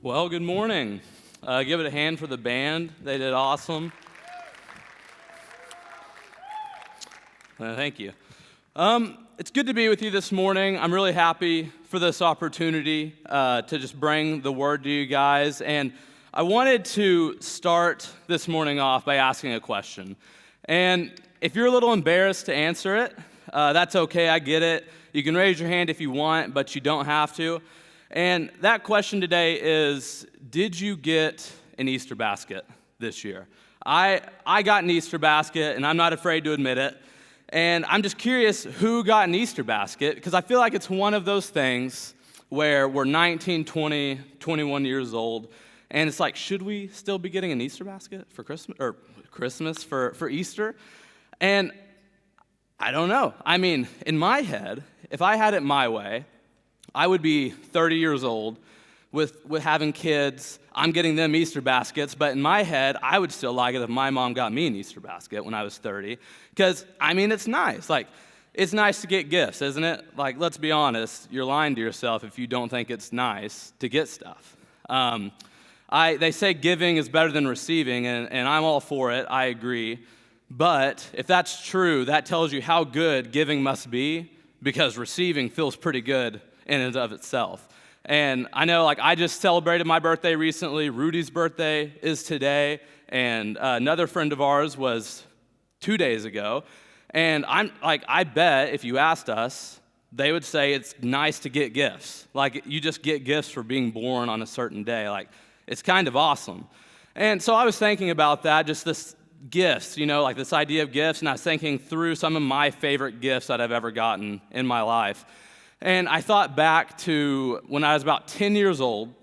Well, good morning. Give it a hand for the band. They did awesome. Thank you. It's good to be with you this morning. I'm really happy for this opportunity to just bring the word to you guys. And I wanted to start this morning off by asking a question. And if you're a little embarrassed to answer it, that's okay. I get it. You can raise your hand if you want, but you don't have to. And that question today is, did you get an Easter basket this year? I got an Easter basket, and I'm not afraid to admit it. And I'm just curious who got an Easter basket, because I feel like it's one of those things where we're 19, 20, 21 years old, and it's like, should we still be getting an Easter basket for Christmas for Easter? And I don't know. I mean, in my head, if I had it my way, I would be 30 years old with having kids. I'm getting them Easter baskets, but in my head, I would still like it if my mom got me an Easter basket when I was 30, because, I mean, it's nice. Like, it's nice to get gifts, isn't it? Like, let's be honest, you're lying to yourself if you don't think it's nice to get stuff. They say giving is better than receiving, and I'm all for it. I agree. But if that's true, that tells you how good giving must be, because receiving feels pretty good in and of itself. And I know, like, I just celebrated my birthday recently. Rudy's birthday is today, and another friend of ours was 2 days ago. And I bet if you asked us, they would say it's nice to get gifts. Like, you just get gifts for being born on a certain day. Like, it's kind of awesome. And so I was thinking about that, just this gifts, like this idea of gifts, and I was thinking through some of my favorite gifts that I've ever gotten in my life. And I thought back to when I was about 10 years old.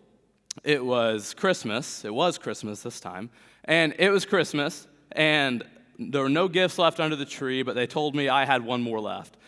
It was Christmas. It was Christmas this time. And it was Christmas, and there were no gifts left under the tree, but they told me I had one more left.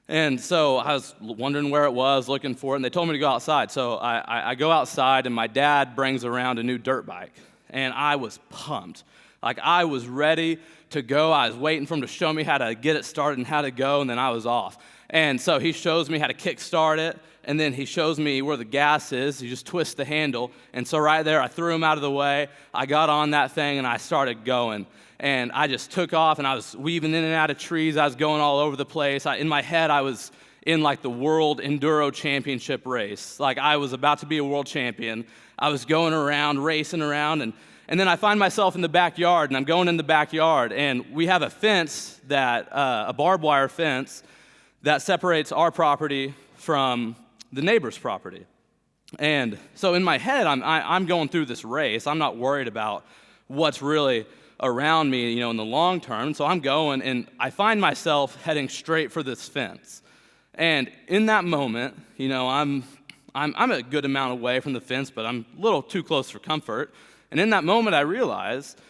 And so I was wondering where it was, looking for it, and they told me to go outside. So I go outside, and my dad brings around a new dirt bike. And I was pumped. Like, I was ready to go. I was waiting for him to show me how to get it started and how to go, and then I was off. And so he shows me how to kickstart it, and then he shows me where the gas is. You just twist the handle. And so right there, I threw him out of the way. I got on that thing, and I started going. And I just took off, and I was weaving in and out of trees. I was going all over the place. In my head, I was in, like, the World Enduro Championship race. Like, I was about to be a world champion. I was going around, racing around, and then I find myself in the backyard, and I'm going in the backyard, and we have a fence a barbed wire fence that separates our property from the neighbor's property. And so in my head, I'm going through this race. I'm not worried about what's really around me, in the long term. So I'm going, and I find myself heading straight for this fence. And in that moment, I'm a good amount away from the fence, but I'm a little too close for comfort. And in that moment, I realized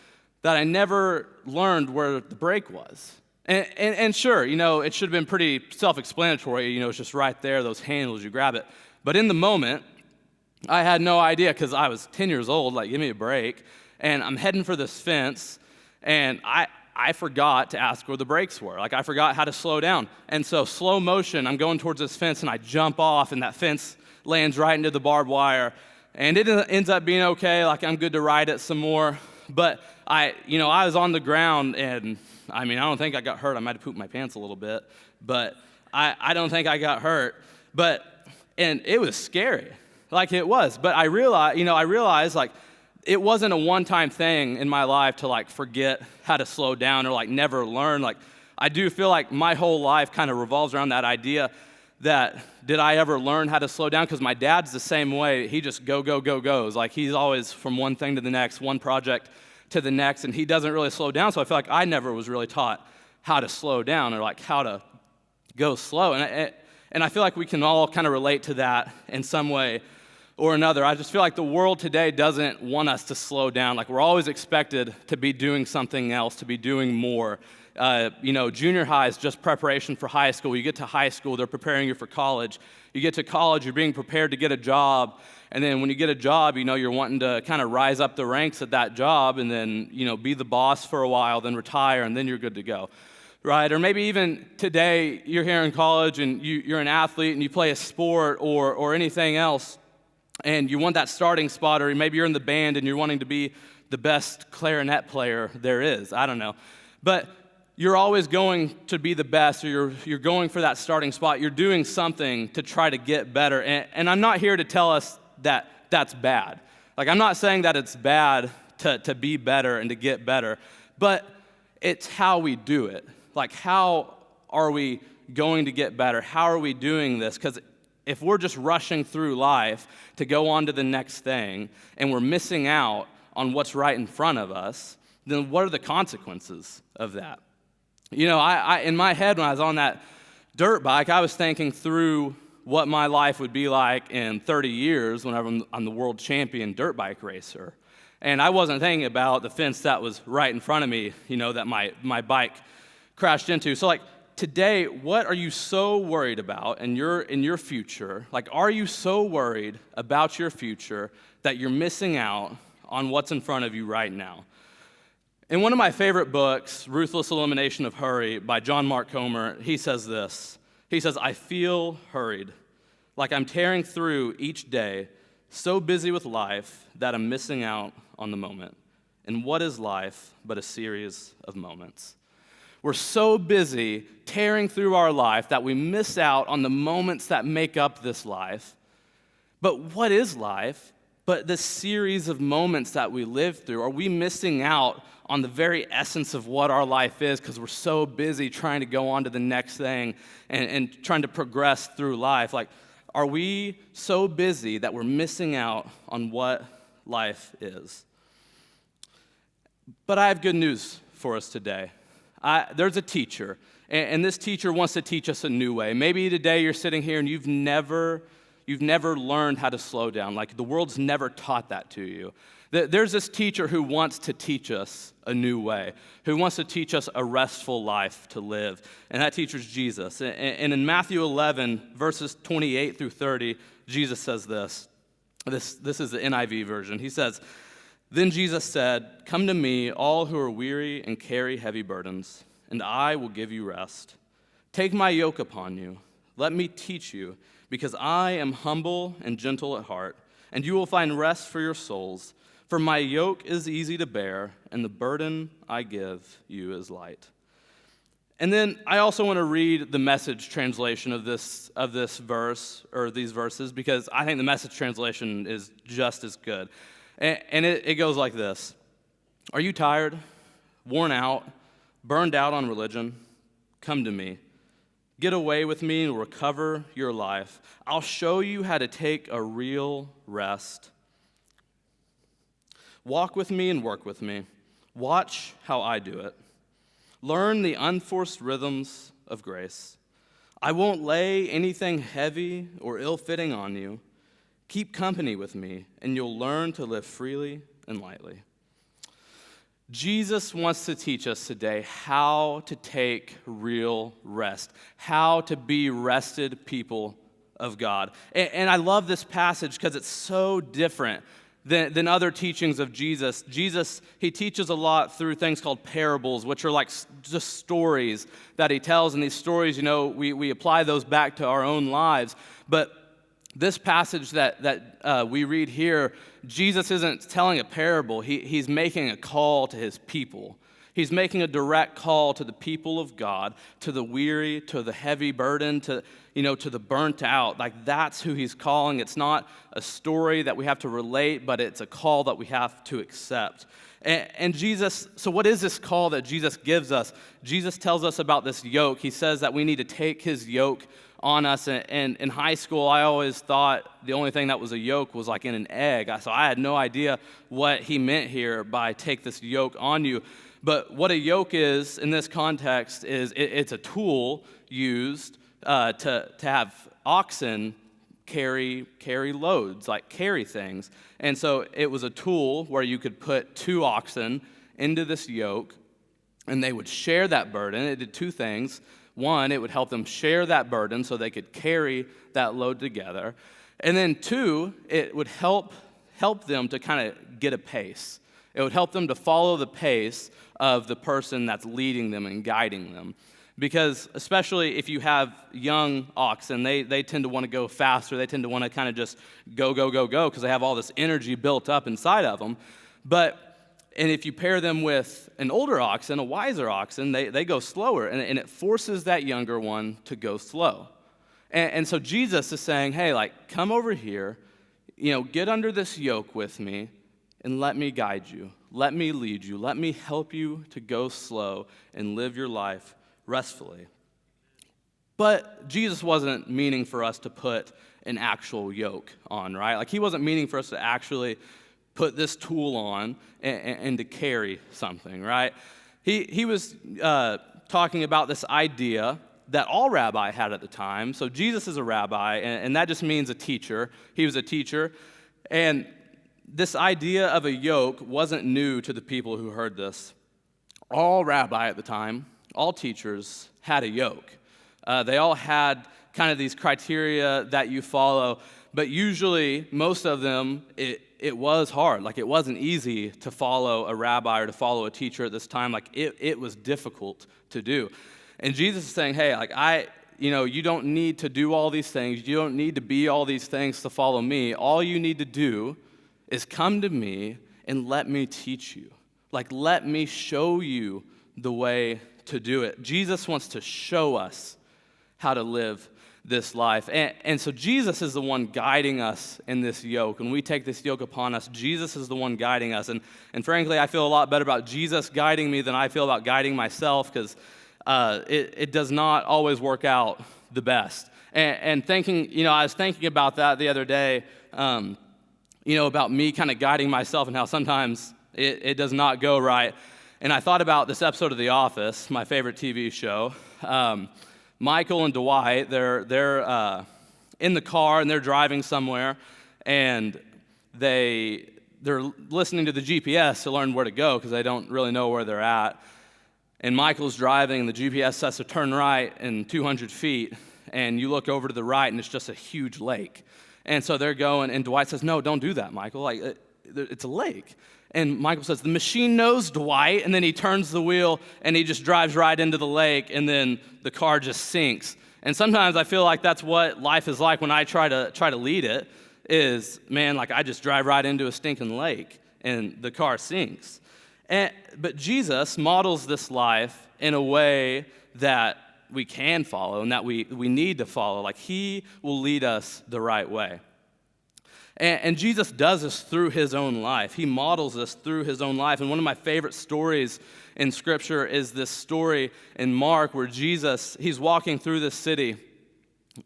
that I never learned where the brake was. And sure, it should have been pretty self-explanatory. It's just right there, those handles, you grab it. But in the moment, I had no idea, because I was 10 years old, like, give me a break. And I'm heading for this fence, and I forgot to ask where the brakes were. Like, I forgot how to slow down. And so slow motion, I'm going towards this fence, and I jump off, and that fence lands right into the barbed wire. And it ends up being okay. Like, I'm good to ride it some more. But I was on the ground, and I don't think I got hurt. I might have pooped my pants a little bit, but I don't think I got hurt. And it was scary, like it was. But I realized, like, it wasn't a one-time thing in my life to, like, forget how to slow down or, like, never learn. Like, I do feel like my whole life kind of revolves around that idea that, did I ever learn how to slow down? Because my dad's the same way. He just goes. Like, he's always from one thing to the next, one project to the next, and he doesn't really slow down. So I feel like I never was really taught how to slow down, or, like, how to go slow. And I feel like we can all kind of relate to that in some way or another. I just feel like the world today doesn't want us to slow down. Like, we're always expected to be doing something else, to be doing more. Junior high is just preparation for high school. You get to high school, they're preparing you for college. You get to college, you're being prepared to get a job. And then when you get a job, you're wanting to kind of rise up the ranks at that job, and then, be the boss for a while, then retire, and then you're good to go, right? Or maybe even today, you're here in college, and you're an athlete, and you play a sport or anything else. and you want that starting spot, or maybe you're in the band and you're wanting to be the best clarinet player there is. I don't know. But you're always going to be the best, or you're going for that starting spot. You're doing something to try to get better. And I'm not here to tell us that that's bad. Like, I'm not saying that it's bad to be better and to get better, but it's how we do it. Like, how are we going to get better? How are we doing this? Because if we're just rushing through life to go on to the next thing and we're missing out on what's right in front of us, then what are the consequences of that? You know, I in my head when I was on that dirt bike, I was thinking through what my life would be like in 30 years whenever I'm the world champion dirt bike racer. And I wasn't thinking about the fence that was right in front of me, you know, that my bike crashed into. So, like, today, what are you so worried about in your future? Like, are you so worried about your future that you're missing out on what's in front of you right now? In one of my favorite books, Ruthless Elimination of Hurry by John Mark Comer, he says this. He says, "I feel hurried, like I'm tearing through each day, so busy with life that I'm missing out on the moment. And what is life but a series of moments?" We're so busy tearing through our life that we miss out on the moments that make up this life. But what is life but the series of moments that we live through? Are we missing out on the very essence of what our life is because we're so busy trying to go on to the next thing and trying to progress through life? Like, are we so busy that we're missing out on what life is? But I have good news for us today. There's a teacher, and this teacher wants to teach us a new way. Maybe today you're sitting here and you've never learned how to slow down. Like, the world's never taught that to you. There's this teacher who wants to teach us a new way, who wants to teach us a restful life to live, and that teacher's Jesus. And in Matthew 11, verses 28 through 30, Jesus says this. This is the NIV version. He says, "Then Jesus said, 'Come to me, all who are weary and carry heavy burdens, and I will give you rest. Take my yoke upon you. Let me teach you, because I am humble and gentle at heart, and you will find rest for your souls. For my yoke is easy to bear, and the burden I give you is light.'" And then I also want to read the Message translation of this verse, or these verses, because I think the Message translation is just as good. And it goes like this. "Are you tired, worn out, burned out on religion? Come to me. Get away with me and recover your life. I'll show you how to take a real rest. Walk with me and work with me. Watch how I do it. Learn the unforced rhythms of grace. I won't lay anything heavy or ill-fitting on you. Keep company with me, and you'll learn to live freely and lightly." Jesus wants to teach us today how to take real rest, how to be rested people of God. And I love this passage because it's so different than other teachings of Jesus. Jesus, he teaches a lot through things called parables, which are like just stories that he tells. And these stories, you know, we apply those back to our own lives. But this passage that we read here, Jesus isn't telling a parable. He's making a call to his people. He's making a direct call to the people of God, to the weary, to the heavy burden, to the burnt out. Like, that's who he's calling. It's not a story that we have to relate, but it's a call that we have to accept. And Jesus, so what is this call that Jesus gives us? Jesus tells us about this yoke. He says that we need to take his yoke on us. And in high school, I always thought the only thing that was a yoke was like in an egg. So I had no idea what he meant here by take this yoke on you. But what a yoke is in this context is it's a tool used to have oxen carry loads, like carry things. And so it was a tool where you could put two oxen into this yoke, and they would share that burden. It did two things. One, it would help them share that burden so they could carry that load together. And then two, it would help them to kind of get a pace. It would help them to follow the pace of the person that's leading them and guiding them. Because especially if you have young oxen, they tend to want to go faster. They tend to want to kind of just go, because they have all this energy built up inside of them. And if you pair them with an older oxen, a wiser oxen, they go slower, and it forces that younger one to go slow. And so Jesus is saying, hey, like, come over here, get under this yoke with me, and let me guide you. Let me lead you. Let me help you to go slow and live your life restfully. But Jesus wasn't meaning for us to put an actual yoke on, right? Like, he wasn't meaning for us to actually put this tool on and to carry something, right? He was talking about this idea that all rabbi had at the time. So Jesus is a rabbi, and that just means a teacher. He was a teacher. And this idea of a yoke wasn't new to the people who heard this. All rabbi at the time, all teachers had a yoke. They all had kind of these criteria that you follow, but usually most of them, it was hard. Like, it wasn't easy to follow a rabbi or to follow a teacher at this time. Like, it was difficult to do. And Jesus is saying, hey, like, you don't need to do all these things. You don't need to be all these things to follow me. All you need to do is come to me and let me teach you. Like, let me show you the way to do it. Jesus wants to show us how to live this life. And so Jesus is the one guiding us in this yoke. When we take this yoke upon us, Jesus is the one guiding us. And frankly, I feel a lot better about Jesus guiding me than I feel about guiding myself, because it does not always work out the best. And thinking, I was thinking about that the other day, about me kind of guiding myself and how sometimes it does not go right. And I thought about this episode of The Office, my favorite TV show. Michael and Dwight, they're in the car and they're driving somewhere, and they're listening to the GPS to learn where to go because they don't really know where they're at. And Michael's driving, and the GPS says to turn right in 200 feet, and you look over to the right, and it's just a huge lake. And so they're going, and Dwight says, no, don't do that, Michael. Like, it's a lake. And Michael says, the machine knows, Dwight, and then he turns the wheel, and he just drives right into the lake, and then the car just sinks. And sometimes I feel like that's what life is like when I try to lead it, is, man, like, I just drive right into a stinking lake, and the car sinks. But Jesus models this life in a way that we can follow and that we need to follow. Like, he will lead us the right way. And Jesus does this through his own life. He models this through his own life. And one of my favorite stories in Scripture is this story in Mark where Jesus, he's walking through this city,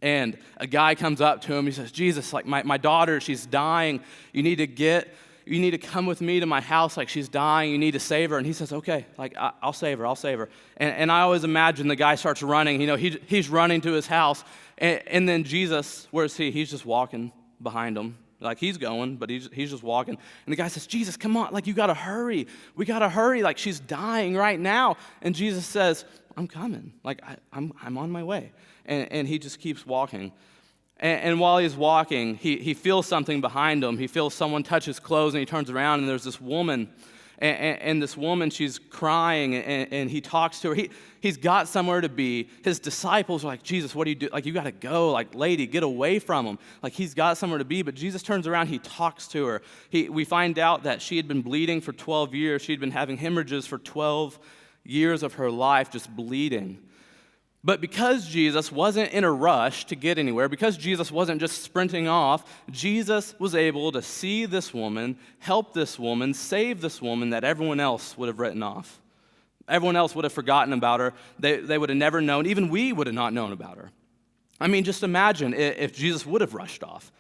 and a guy comes up to him. He says, Jesus, like, my daughter, she's dying. You need to come with me to my house. Like, she's dying. You need to save her. And he says, okay, like, I'll save her. And I always imagine the guy starts running. He's running to his house. And then Jesus, where is he? He's just walking behind him. Like, he's going, but he's just walking. And the guy says, Jesus, come on. Like, you got to hurry. We got to hurry. Like, she's dying right now. And Jesus says, I'm coming. Like, I'm on my way. And he just keeps walking. And while he's walking, he feels something behind him. He feels someone touch his clothes, and he turns around, and there's this woman. And this woman, she's crying, and he talks to her. He's got somewhere to be. His disciples are like, Jesus, what do you do? Like, you got to go. Like, lady, get away from him. Like, he's got somewhere to be. But Jesus turns around. He talks to her. We find out that she had been bleeding for 12 years. She'd been having hemorrhages for 12 years of her life, just bleeding. But because Jesus wasn't in a rush to get anywhere, because Jesus wasn't just sprinting off, Jesus was able to see this woman, help this woman, save this woman that everyone else would have written off. Everyone else would have forgotten about her. They would have never known. Even we would have not known about her. I mean, just imagine if Jesus would have rushed off.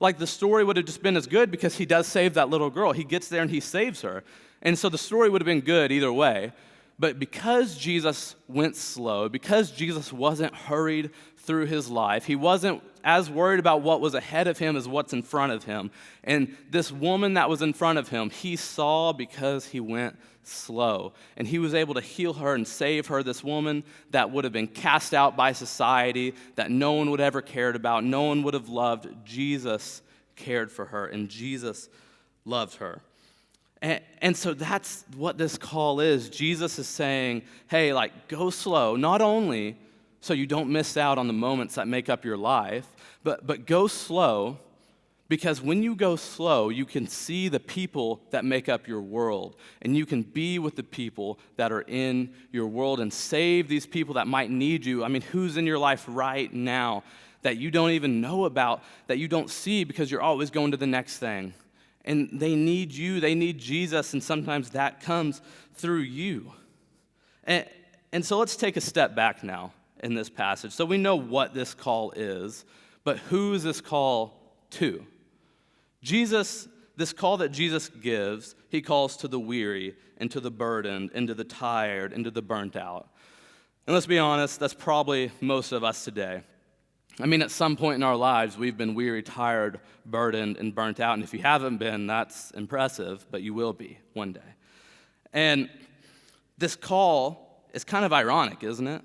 Like, the story would have just been as good because he does save that little girl. He gets there and he saves her. And so the story would have been good either way. But because Jesus went slow, because Jesus wasn't hurried through his life, he wasn't as worried about what was ahead of him as what's in front of him. And this woman that was in front of him, he saw because he went slow. And he was able to heal her and save her, this woman that would have been cast out by society, that no one would ever cared about, no one would have loved. Jesus cared for her, and Jesus loved her. And so that's what this call is. Jesus is saying, hey, like, go slow, not only so you don't miss out on the moments that make up your life, but go slow, because when you go slow, you can see the people that make up your world, and you can be with the people that are in your world and save these people that might need you. I mean, who's in your life right now that you don't even know about, that you don't see because you're always going to the next thing? And they need you, they need Jesus, and sometimes that comes through you. And so let's take a step back now in this passage. So we know what this call is, but who is this call to? Jesus, this call that Jesus gives, he calls to the weary and to the burdened and to the tired and to the burnt out. And let's be honest, that's probably most of us today. I mean, at some point in our lives, we've been weary, tired, burdened, and burnt out. And if you haven't been, that's impressive, but you will be one day. And this call is kind of ironic, isn't it?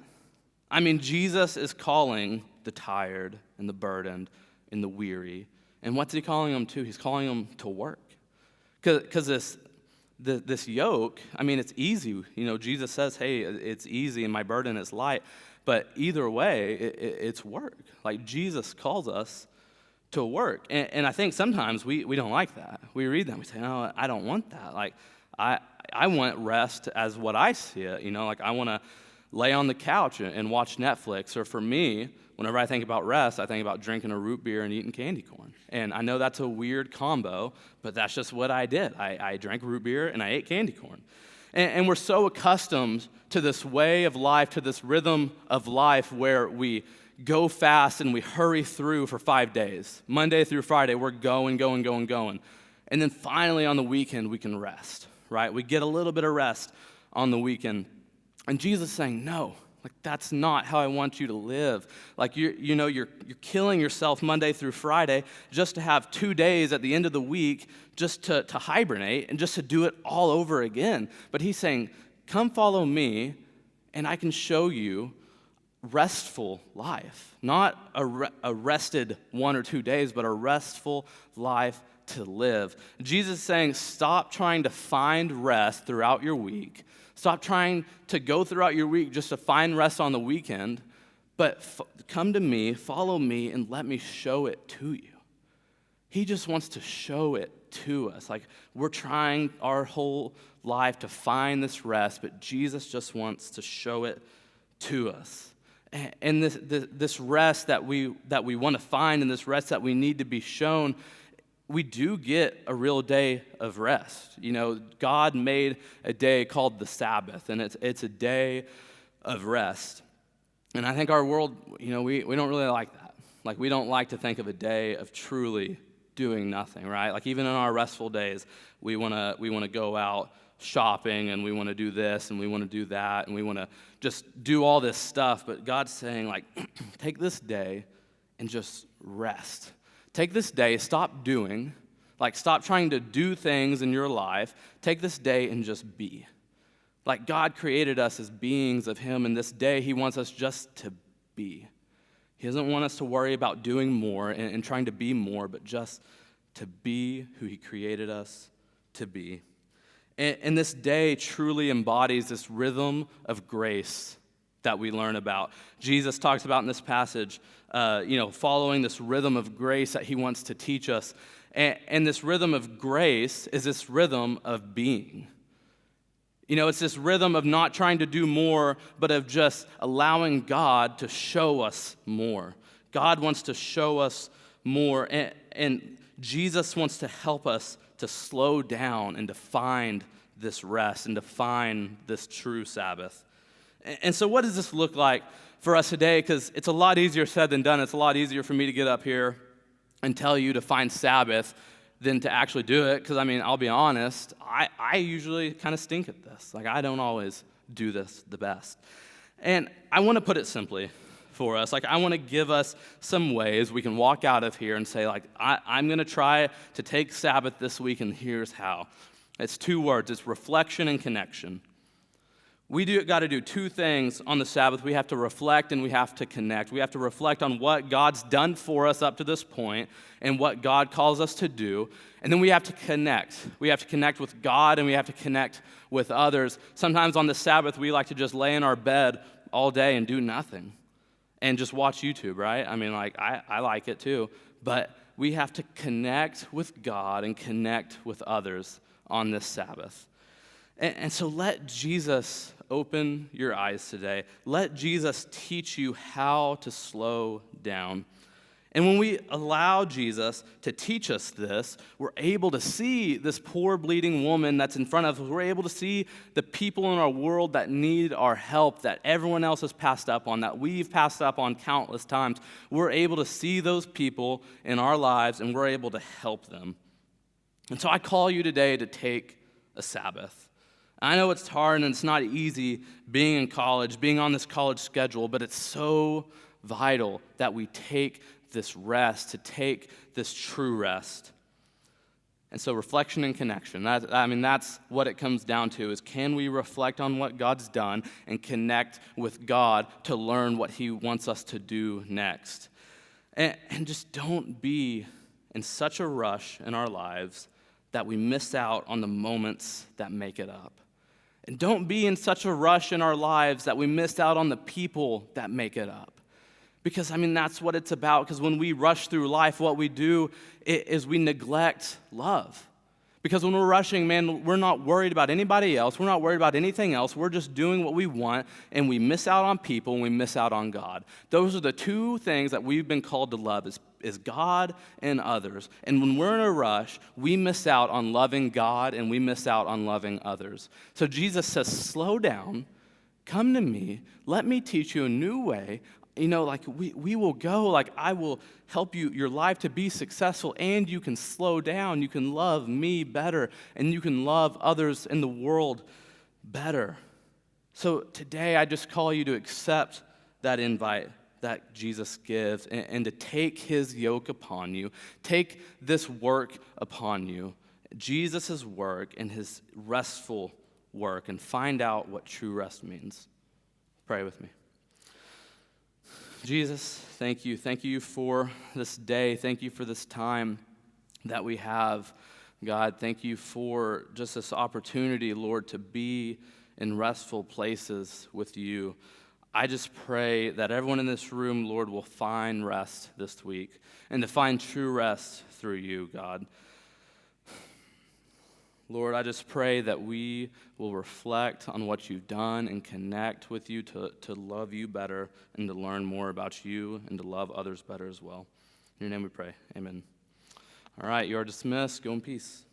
I mean, Jesus is calling the tired and the burdened and the weary. And what's he calling them to? He's calling them to work. Because this yoke, I mean, it's easy. You know, Jesus says, hey, it's easy and my burden is light. But either way, it's work. Like, Jesus calls us to work. And I think sometimes we don't like that. We read that and we say, no, I don't want that. Like, I want rest as what I see it. You know, like, I want to lay on the couch and watch Netflix. Or for me, whenever I think about rest, I think about drinking a root beer and eating candy corn. And I know that's a weird combo, but that's just what I did. I drank root beer and I ate candy corn. And we're so accustomed to this way of life, to this rhythm of life where we go fast and we hurry through for 5 days. Monday through Friday, we're going. And then finally on the weekend, we can rest, right? We get a little bit of rest on the weekend. And Jesus is saying, no, like, that's not how I want you to live. Like, you're killing yourself Monday through Friday just to have 2 days at the end of the week just to hibernate and just to do it all over again. But he's saying, come follow me, and I can show you restful life. Not a rested 1 or 2 days, but a restful life to live. Jesus is saying, stop trying to find rest throughout your week. Stop trying to go throughout your week just to find rest on the weekend, but come to me, follow me, and let me show it to you. He just wants to show it to us. Like, we're trying our whole life to find this rest, but Jesus just wants to show it to us. And this rest that we want to find, and this rest that we need to be shown, we do get a real day of rest. You know, God made a day called the Sabbath, and it's a day of rest. And I think our world, you know, we don't really like that. Like, we don't like to think of a day of truly doing nothing, right? Like, even in our restful days, we want to go out shopping, and we want to do this, and we want to do that, and we want to just do all this stuff. But God's saying, like, take this day and just rest. Take this day, stop doing, like, stop trying to do things in your life. Take this day and just be. Like, God created us as beings of him, and this day he wants us just to be. He doesn't want us to worry about doing more and trying to be more, but just to be who he created us to be. And this day truly embodies this rhythm of grace that we learn about. Jesus talks about in this passage, following this rhythm of grace that he wants to teach us. And this rhythm of grace is this rhythm of being. You know, it's this rhythm of not trying to do more, but of just allowing God to show us more. God wants to show us more, and Jesus wants to help us to slow down and to find this rest and to find this true Sabbath. And so what does this look like for us today? Because it's a lot easier said than done. It's a lot easier for me to get up here and tell you to find Sabbath than to actually do it. Because, I mean, I'll be honest, I usually kind of stink at this. Like, I don't always do this the best. And I want to put it simply for us. Like, I want to give us some ways we can walk out of here and say, like, I'm going to try to take Sabbath this week, and here's how. It's 2 words. It's reflection and connection. We got to do two things on the Sabbath. We have to reflect and we have to connect. We have to reflect on what God's done for us up to this point and what God calls us to do. And then we have to connect. We have to connect with God and we have to connect with others. Sometimes on the Sabbath, we like to just lay in our bed all day and do nothing and just watch YouTube, right? I mean, like, I like it too. But we have to connect with God and connect with others on this Sabbath. And so let Jesus open your eyes today. Let Jesus teach you how to slow down. And when we allow Jesus to teach us this, we're able to see this poor bleeding woman that's in front of us. We're able to see the people in our world that need our help, that everyone else has passed up on, that we've passed up on countless times. We're able to see those people in our lives, and we're able to help them. And so I call you today to take a Sabbath. I know it's hard and it's not easy being in college, being on this college schedule, but it's so vital that we take this rest, to take this true rest. And so reflection and connection, that's what it comes down to, is can we reflect on what God's done and connect with God to learn what he wants us to do next? And just don't be in such a rush in our lives that we miss out on the moments that make it up. And don't be in such a rush in our lives that we miss out on the people that make it up. Because, that's what it's about. Because when we rush through life, what we do is we neglect love. Because when we're rushing, we're not worried about anybody else. We're not worried about anything else. We're just doing what we want, and we miss out on people, and we miss out on God. Those are the two things that we've been called to love, is God and others. And when we're in a rush, we miss out on loving God, and we miss out on loving others. So Jesus says, slow down, come to me, let me teach you a new way. We will go, I will help your life to be successful, and you can slow down, you can love me better, and you can love others in the world better. So today, I just call you to accept that invite that Jesus gives and to take his yoke upon you, take this work upon you, Jesus' work and his restful work, and find out what true rest means. Pray with me. Jesus, thank you. Thank you for this day. Thank you for this time that we have. God, thank you for just this opportunity, Lord, to be in restful places with you. I just pray that everyone in this room, Lord, will find rest this week and to find true rest through you, God. Lord, I just pray that we will reflect on what you've done and connect with you to love you better and to learn more about you and to love others better as well. In your name we pray. Amen. All right, you are dismissed. Go in peace.